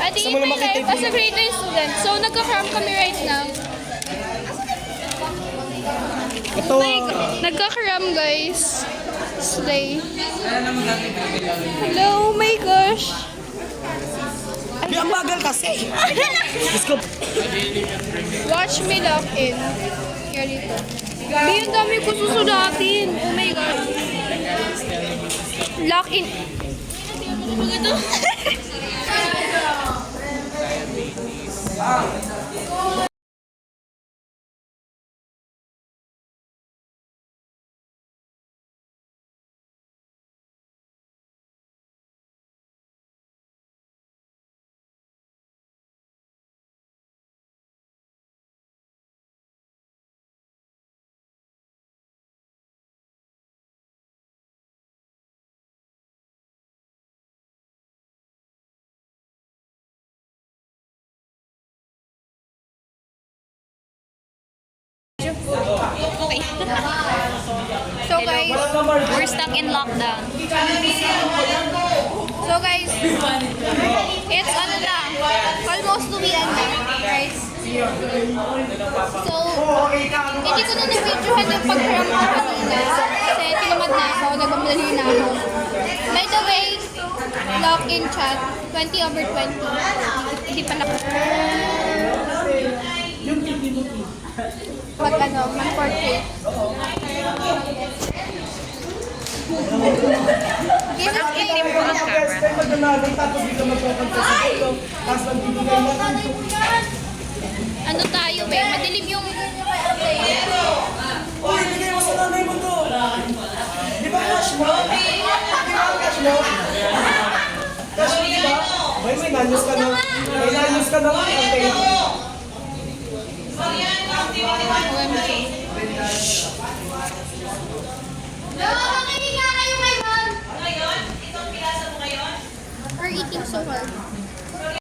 A day in my life as a grade 9 student. So, nagka-cram kami right now. Ito, Nagka-cram, guys. Slay. Hello, oh my gosh. di ang bagal kasi. Diyos ko. Watch me lock in. Kaya dito. Di, ang dami ko susudatin. Oh my God. Lock in. Okay. So guys, We're stuck in lockdown. so guys, it's ano lang, almost to be end na, guys. So, hindi ko na na-videohan yung pag-cram ko kanina kasi tinamad na ako, nagmamadali na ako. By the way, lock-in chat, 20/20. Hindi pala pag ano, mag-portrait. This is Active po ang camera. ano tayo eh, madilim yung Uy, bigay mo sa nanay mo to. Di ba cash mo? Di ba cash mo? Cash mo, di ba? May nanyos ka na. May nanyos ka na.